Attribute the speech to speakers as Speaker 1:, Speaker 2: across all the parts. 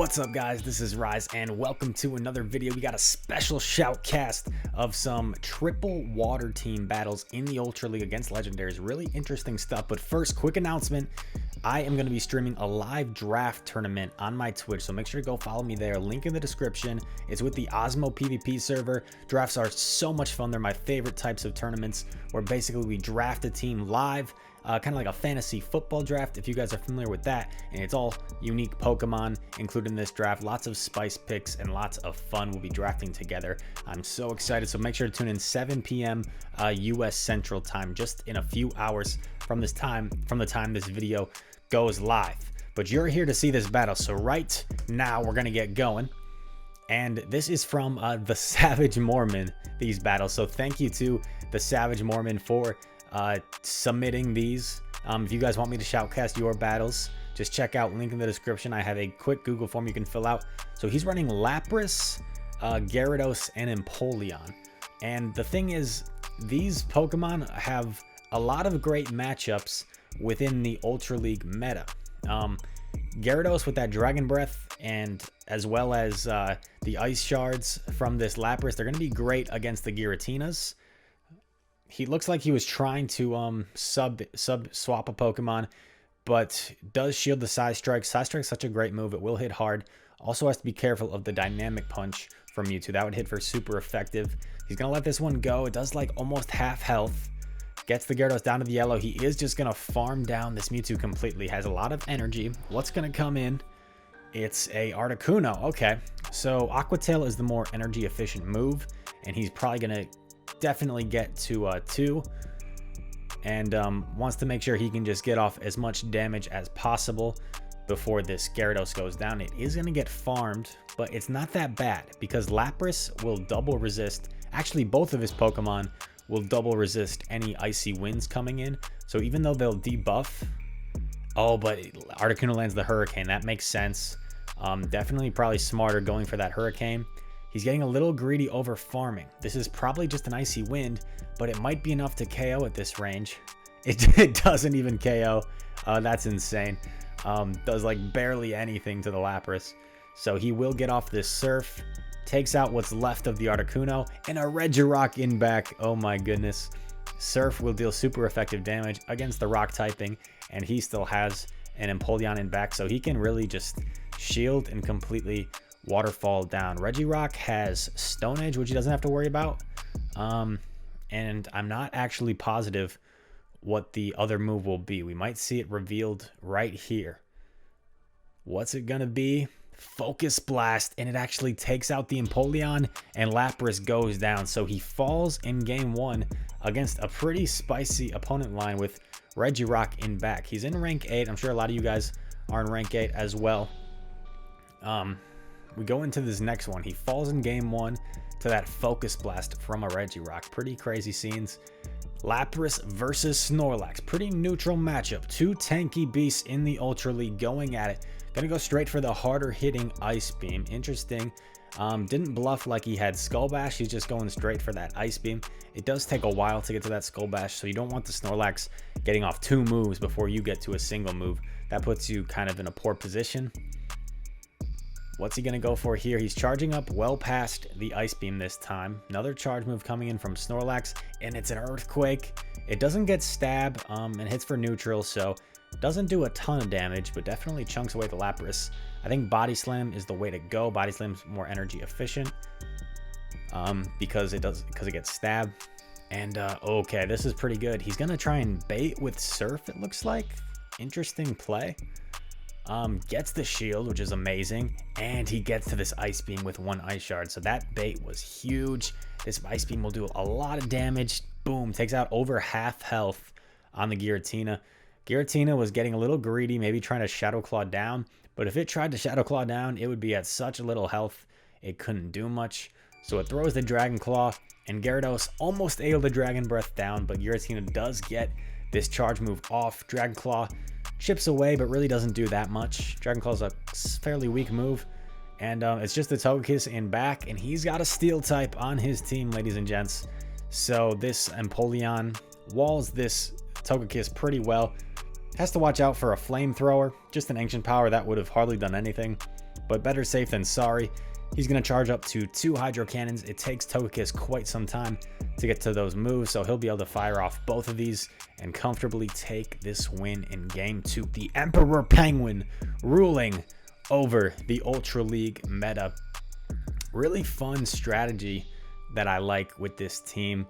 Speaker 1: What's up, guys? This is Rise and welcome to another video. We got a special shoutcast of some triple water team battles in the Ultra League against Legendaries. Really interesting stuff. But first, quick announcement. I am going to be streaming a live draft tournament on my Twitch, so make sure to go follow me there. Link in the description. It's with the Osmo PvP server. Drafts are so much fun. They're my favorite types of tournaments where basically we draft a team live. Kind of like a fantasy football draft, if you guys are familiar with that, and it's all unique Pokemon included in this draft. Lots of spice picks and lots of fun. We'll be drafting together. I'm so excited, so make sure to tune in 7 p.m. US Central Time, just in a few hours from the time this video goes live. But you're here to see this battle, so right now we're gonna get going. And this is from the Savage Mormon, these battles, so thank you to the Savage Mormon for submitting these. If you guys want me to shoutcast your battles, just check out link in the description. I have a quick Google form you can fill out. So he's running Lapras, Gyarados, and Empoleon. And the thing is, these Pokemon have a lot of great matchups within the Ultra League meta. Gyarados with that Dragon Breath, and as well as the Ice Shards from this Lapras, they're going to be great against the Giratinas. He looks like he was trying to sub swap a Pokemon, but does shield the Side Strike. Side Strike's such a great move. It will hit hard. Also has to be careful of the Dynamic Punch from Mewtwo. That would hit for super effective. He's going to let this one go. It does like almost half health. Gets the Gyarados down to the yellow. He is just going to farm down this Mewtwo completely. Has a lot of energy. What's going to come in? It's a Articuno. Okay, so Aqua Tail is the more energy efficient move, and he's probably going to definitely get to 2, and wants to make sure he can just get off as much damage as possible before this Gyarados goes down. It is going to get farmed, but it's not that bad because Lapras will double resist. Actually, both of his Pokemon will double resist any icy winds coming in, so even though they'll debuff, but Articuno lands the Hurricane. That makes sense. Definitely probably smarter going for that Hurricane. He's getting a little greedy over farming. This is probably just an Icy Wind, but it might be enough to KO at this range. It doesn't even KO. That's insane. Does like barely anything to the Lapras. So he will get off this Surf. Takes out what's left of the Articuno. And a Regirock in back. Oh my goodness. Surf will deal super effective damage against the rock typing. And he still has an Empoleon in back. So he can really just shield and completely waterfall down. Regirock has Stone Edge, which he doesn't have to worry about. And I'm not actually positive what the other move will be. We might see it revealed right here. What's it gonna be? Focus Blast, and it actually takes out the Empoleon, and Lapras goes down. So he falls in game 1 against a pretty spicy opponent line with Regirock in back. He's in rank 8. I'm sure a lot of you guys are in rank 8 as well. We go into this next one. He falls in game 1 to that Focus Blast from a Regirock. Pretty crazy scenes. Lapras versus Snorlax. Pretty neutral matchup. Two tanky beasts in the Ultra League going at it. Gonna go straight for the harder hitting Ice Beam. Interesting. Didn't bluff like he had Skull Bash. He's just going straight for that Ice Beam. It does take a while to get to that Skull Bash, so you don't want the Snorlax getting off 2 moves before you get to a single move. That puts you kind of in a poor position. What's he going to go for here? He's charging up well past the Ice Beam this time. Another charge move coming in from Snorlax, and it's an Earthquake. It doesn't get stab and hits for neutral, so doesn't do a ton of damage, but definitely chunks away the Lapras. I think Body Slam is the way to go. Body Slam's more energy efficient because it gets stabbed. And okay, this is pretty good. He's going to try and bait with Surf, it looks like. Interesting play. Gets the shield, which is amazing, and he gets to this Ice Beam with 1 Ice Shard, so that bait was huge. This Ice Beam will do a lot of damage. Boom, takes out over half health on the Giratina. Giratina was getting a little greedy, maybe trying to Shadow Claw down, but if it tried to Shadow Claw down, it would be at such little health, it couldn't do much. So it throws the Dragon Claw, and Gyarados almost able to Dragon Breath down, but Giratina does get this charge move off. Dragon Claw chips away, but really doesn't do that much. Dragon Claw is a fairly weak move, and it's just the Togekiss in back, and he's got a Steel type on his team, ladies and gents. So this Empoleon walls this Togekiss pretty well. Has to watch out for a Flamethrower. Just an Ancient Power that would have hardly done anything. but better safe than sorry. He's going to charge up to 2 Hydro Cannons. It takes Togekiss quite some time to get to those moves, so he'll be able to fire off both of these and comfortably take this win in Game 2. The Emperor Penguin ruling over the Ultra League meta. Really fun strategy that I like with this team.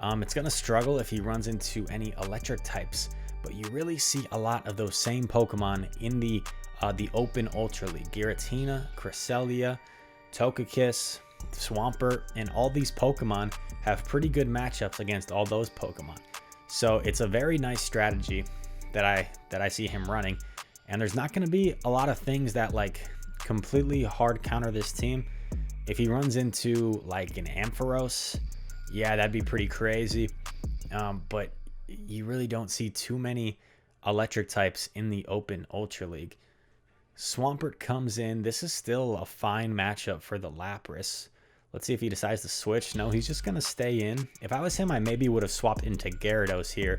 Speaker 1: It's going to struggle if he runs into any electric types, but you really see a lot of those same Pokemon in the open Ultra League. Giratina, Cresselia, Togekiss, Swampert, and all these Pokemon have pretty good matchups against all those Pokemon. So it's a very nice strategy that I see him running. And there's not going to be a lot of things that like completely hard counter this team. If he runs into like an Ampharos, yeah, that'd be pretty crazy. But you really don't see too many electric types in the open Ultra League. Swampert comes in. This is still a fine matchup for the Lapras. Let's see if he decides to switch. No, he's just going to stay in. If I was him, I maybe would have swapped into Gyarados here,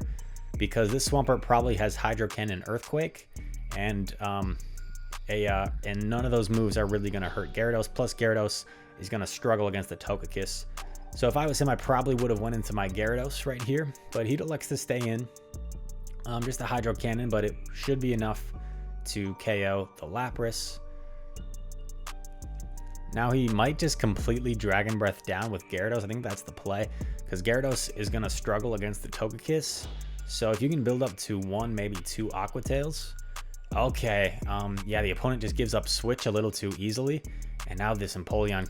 Speaker 1: because this Swampert probably has Hydro Cannon, Earthquake, and none of those moves are really going to hurt Gyarados. Plus, Gyarados is going to struggle against the Togekiss. So if I was him, I probably would have went into my Gyarados right here, but he elects to stay in. Just a Hydro Cannon, but it should be enough to KO the Lapras. Now he might just completely Dragon Breath down with Gyarados. I think that's the play, because Gyarados is going to struggle against the Togekiss. So if you can build up to 1, maybe 2 Aqua Tails. Okay, yeah, the opponent just gives up Switch a little too easily. And now this Empoleon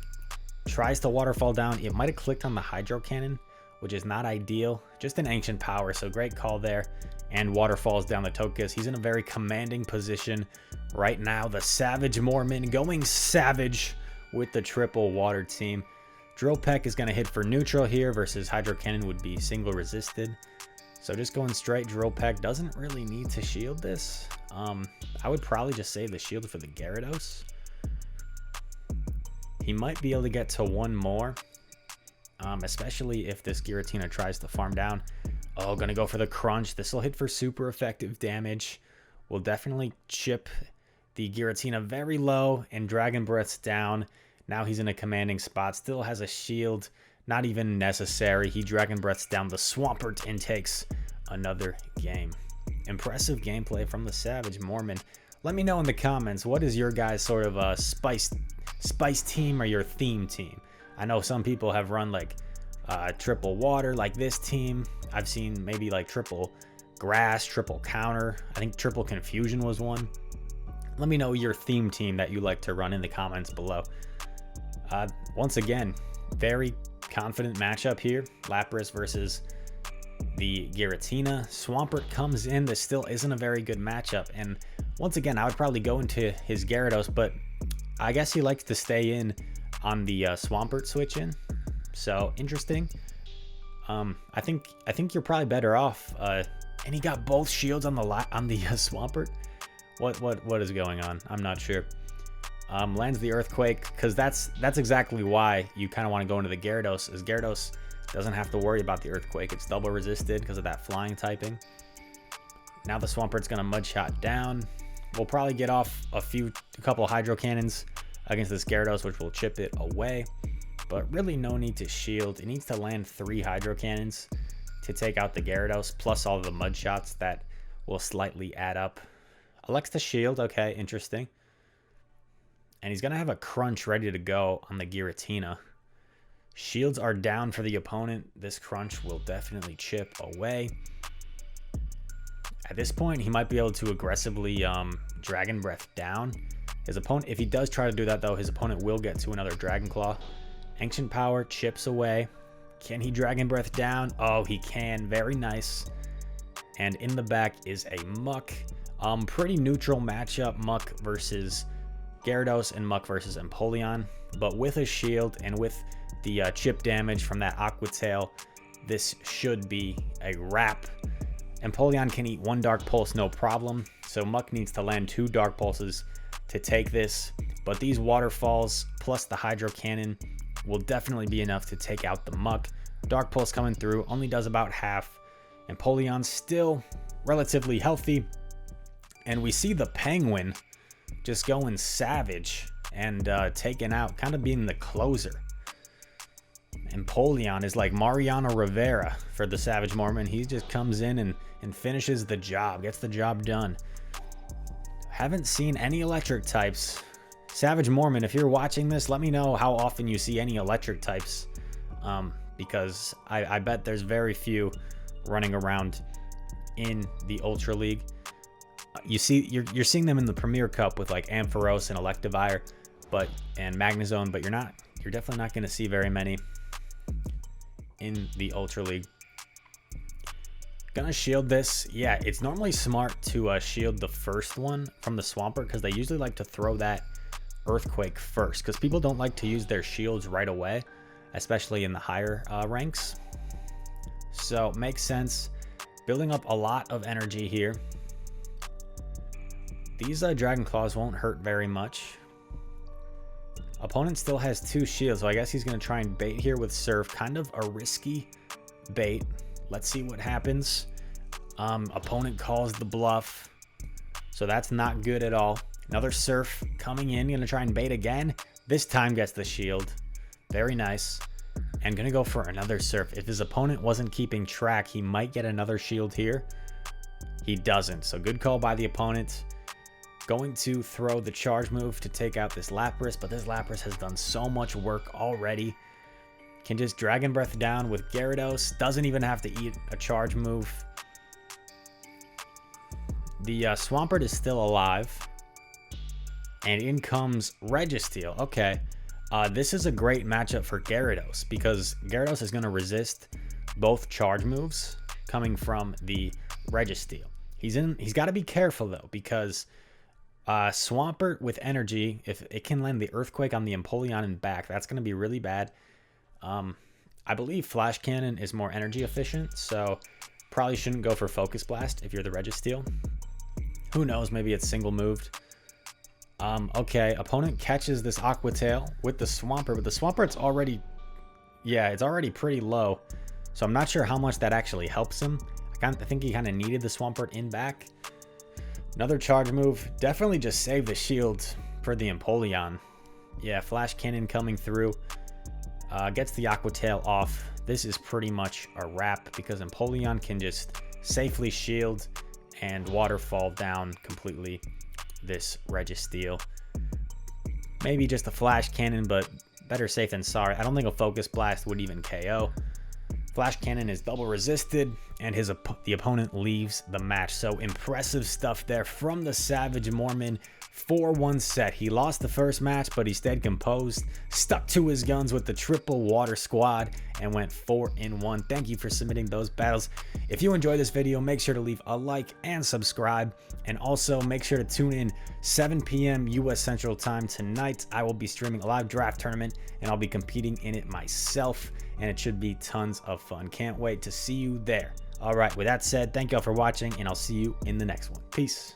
Speaker 1: tries to Waterfall down. It might have clicked on the Hydro Cannon, which is not ideal. Just an Ancient Power, so great call there. And Waterfalls down the Togekiss. He's in a very commanding position right now. The Savage Mormon going savage with the triple water team. Drill Peck is going to hit for neutral here versus Hydro Cannon would be single resisted. So just going straight, Drill Peck doesn't really need to shield this. I would probably just save the shield for the Gyarados. He might be able to get to 1 more, especially if this Giratina tries to farm down. Oh, gonna go for the Crunch. This will hit for super effective damage. Will definitely chip the Giratina very low and Dragon Breaths down. Now he's in a commanding spot. Still has a shield. Not even necessary. He Dragon Breaths down the Swampert and takes another game. Impressive gameplay from the Savage Mormon. Let me know in the comments, what is your guys' sort of spice team or your theme team? I know some people have run like triple water like this team. I've seen maybe like triple grass, triple counter. I think triple confusion was one. Let me know your theme team that you like to run in the comments below. Once again, very confident matchup here. Lapras versus the Giratina. Swampert comes in. This still isn't a very good matchup. And once again, I would probably go into his Gyarados, but I guess he likes to stay in on the Swampert switch in. So interesting. I think you're probably better off. And he got both shields on the Swampert. What is going on? I'm not sure. Lands the Earthquake, because that's exactly why you kind of want to go into the Gyarados, as Gyarados doesn't have to worry about the Earthquake. It's double resisted because of that flying typing. Now the Swampert's going to Mud Shot down. We'll probably get off a couple Hydro Cannons against this Gyarados, which will chip it away. But really no need to shield. It needs to land 3 Hydro Cannons to take out the Gyarados, plus all the Mud Shots that will slightly add up. Elects to shield. Okay, interesting. And he's going to have a Crunch ready to go on the Giratina. Shields are down for the opponent. This Crunch will definitely chip away. At this point, he might be able to aggressively Dragon Breath down. His opponent, if he does try to do that though, his opponent will get to another Dragon Claw. Ancient Power chips away. Can he Dragon Breath down? Oh, he can. Very nice. And in the back is a Muck. Pretty neutral matchup, Muck versus Gyarados and Muck versus Empoleon. But with a shield and with the chip damage from that Aqua Tail, this should be a wrap. Empoleon can eat 1 Dark Pulse, no problem. So Muck needs to land 2 Dark Pulses to take this. But these Waterfalls plus the Hydro Cannon will definitely be enough to take out the Muck. Dark Pulse coming through only does about half. Empoleon still relatively healthy. And we see the Penguin just going savage and taken out, kind of being the closer. Empoleon is like Mariano Rivera for the Savage Mormon. He just comes in and finishes the job, gets the job done. Haven't seen any electric types. Savage Mormon, if you're watching this, let me know how often you see any electric types, because I bet there's very few running around in the Ultra League. You're seeing them in the Premier Cup with like Ampharos and Electivire, and Magnezone, but you're definitely not going to see very many in the Ultra League. Gonna shield this. Yeah, it's normally smart to shield the first one from the Swampert, because they usually like to throw that Earthquake first, because people don't like to use their shields right away, especially in the higher ranks. So makes sense. Building up a lot of energy here. These Dragon Claws won't hurt very much. Opponent still has 2 shields, so I guess he's going to try and bait here with Surf. Kind of a risky bait. Let's see what happens. Opponent calls the bluff, so that's not good at all. Another Surf coming in. Going to try and bait again. This time gets the shield. Very nice. And going to go for another Surf. If his opponent wasn't keeping track, he might get another shield here. He doesn't, so good call by the opponent. Going to throw the charge move to take out this Lapras, but this Lapras has done so much work already. Can just Dragon Breath down with Gyarados. Doesn't even have to eat a charge move. The Swampert is still alive. And in comes Registeel. Okay, this is a great matchup for Gyarados, because Gyarados is going to resist both charge moves coming from the Registeel. He's got to be careful though, because Swampert with energy, if it can land the Earthquake on the Empoleon and back, that's going to be really bad. I believe Flash Cannon is more energy efficient, so probably shouldn't go for Focus Blast if you're the Registeel. Who knows, maybe it's single moved. Okay, opponent catches this Aqua Tail with the Swampert, but the Swampert's already, yeah, it's already pretty low, so I'm not sure how much that actually helps him. I think he kind of needed the Swampert in back. Another charge move. Definitely just save the shield for the Empoleon. Yeah, Flash Cannon coming through. Gets the Aqua Tail off. This is pretty much a wrap, because Empoleon can just safely shield and waterfall down completely this Registeel. Maybe just a Flash Cannon, but better safe than sorry. I don't think a Focus Blast would even KO. Flash Cannon is double resisted, and the opponent leaves the match. So impressive stuff there from the Savage Mormon. 4-1 set. He lost the first match, but he stayed composed, stuck to his guns with the triple water squad, and went 4-1. Thank you for submitting those battles. If you enjoyed this video, make sure to leave a like and subscribe, and also make sure to tune in 7 p.m. US Central Time tonight. I will be streaming a live draft tournament, and I'll be competing in it myself, and it should be tons of fun. Can't wait to see you there. All right, with that said, thank y'all for watching, and I'll see you in the next one. Peace.